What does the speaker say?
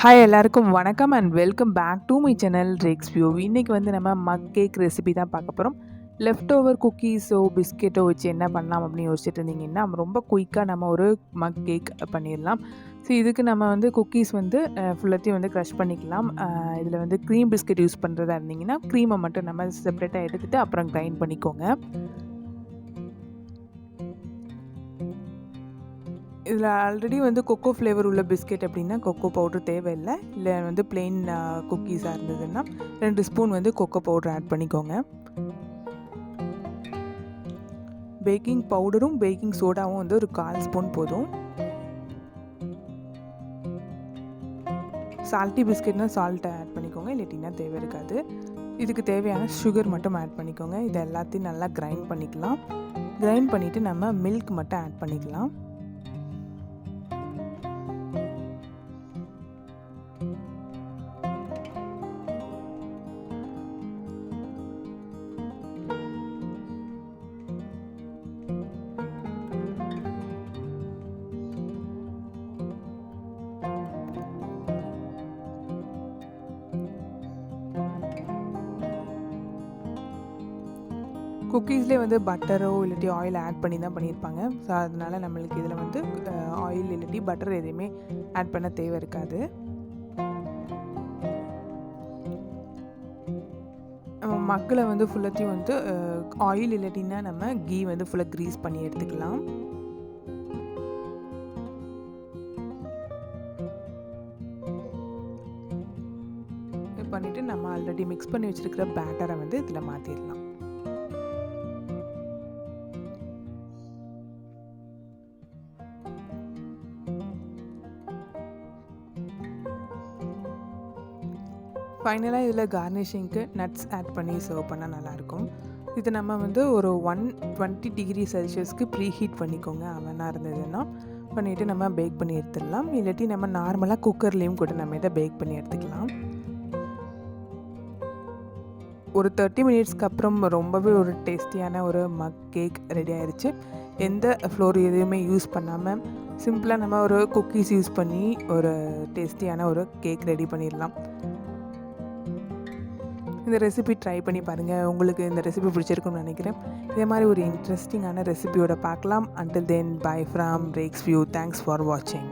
Hi எல்லாருக்கும் வணக்கம் and welcome back to my channel Rex View. இன்றைக்கி வந்து நம்ம மக் கேக் ரெசிபி தான் பார்க்க போகிறோம். லெஃப்ட் ஓவர் குக்கீஸோ பிஸ்கெட்டோ வச்சு என்ன பண்ணலாம் அப்படின்னு யோசிச்சுட்டு இருந்தீங்கன்னா ரொம்ப குயிக்காக நம்ம ஒரு மக் கேக் பண்ணிடலாம். ஸோ இதுக்கு நம்ம வந்து குக்கீஸ் வந்து ஃபுல்லத்தையும் வந்து க்ரஷ் பண்ணிக்கலாம். இதில் வந்து க்ரீம் பிஸ்கெட் யூஸ் பண்ணுறதா இருந்தீங்கன்னா க்ரீமை மட்டும் நம்ம செப்பரேட்டாக எடுத்துகிட்டு அப்புறம் கிரைண்ட் பண்ணிக்கோங்க. இதில் ஆல்ரெடி வந்து கொக்கோ ஃப்ளேவர் உள்ள பிஸ்கெட் அப்படின்னா கொக்கோ பவுட்ரு தேவையில்லை. இல்லை வந்து பிளெயின் குக்கீஸாக இருந்ததுன்னா 2 ஸ்பூன் வந்து கொக்கோ பவுட்ரு ஆட் பண்ணிக்கோங்க. பேக்கிங் பவுடரும் பேக்கிங் சோடாவும் வந்து ஒரு 1/4 ஸ்பூன் போதும். சால்ட்டி பிஸ்கெட்னா சால்ட்டை ஆட் பண்ணிக்கோங்க, இல்லாட்டினா தேவை இருக்காது. இதுக்கு தேவையான சுகர் மட்டும் ஆட் பண்ணிக்கோங்க. இது எல்லாத்தையும் நல்லா கிரைண்ட் பண்ணிக்கலாம். கிரைண்ட் பண்ணிவிட்டு நம்ம மில்க் மட்டும் ஆட் பண்ணிக்கலாம். குக்கீஸ்லேயே வந்து பட்டரோ இல்லாட்டி ஆயில் ஆட் பண்ணி தான் பண்ணியிருப்பாங்க. ஸோ அதனால் நம்மளுக்கு இதில் வந்து ஆயில் இல்லாட்டி பட்டர் எதையுமே ஆட் பண்ண தேவை இருக்காது. மக்களை வந்து ஃபுல்லத்தையும் வந்து ஆயில் இல்லாட்டின்னா நம்ம கீ வந்து ஃபுல்லாக க்ரீஸ் பண்ணி எடுத்துக்கலாம். பண்ணிவிட்டு நம்ம ஆல்ரெடி மிக்ஸ் பண்ணி வச்சுருக்கிற பேட்டரை வந்து இதில் மாற்றிடலாம். ஃபைனலாக இதில் கார்னிஷிங்க்கு நட்ஸ் ஆட் பண்ணி சர்வ் பண்ணால் நல்லாயிருக்கும். இது நம்ம வந்து ஒரு 120 டிகிரி செல்சியஸ்க்கு ப்ரீ ஹீட் பண்ணிக்கோங்க. அவனாக இருந்ததுன்னா பண்ணிவிட்டு நம்ம பேக் பண்ணி எடுத்துடலாம். இல்லாட்டி நம்ம நார்மலாக குக்கர்லேயும் கூட நம்ம இதை பேக் பண்ணி எடுத்துக்கலாம். ஒரு 30 மினிட்ஸ்க்கு அப்புறம் ரொம்பவே ஒரு டேஸ்டியான ஒரு மக் கேக் ரெடி ஆயிடுச்சு. எந்த ஃப்ளோர் எதுவுமே யூஸ் பண்ணாமல் சிம்பிளாக நம்ம ஒரு குக்கீஸ் யூஸ் பண்ணி ஒரு டேஸ்டியான ஒரு கேக் ரெடி பண்ணிடலாம். இந்த ரெசிபி ட்ரை பண்ணி பாருங்கள். உங்களுக்கு இந்த ரெசிபி பிடிச்சிருக்குன்னு நினைக்கிறேன். இதே மாதிரி ஒரு இன்ட்ரெஸ்டிங்கான ரெசிபியோட பார்க்கலாம். Until then, bye from Reks View. Thanks for watching.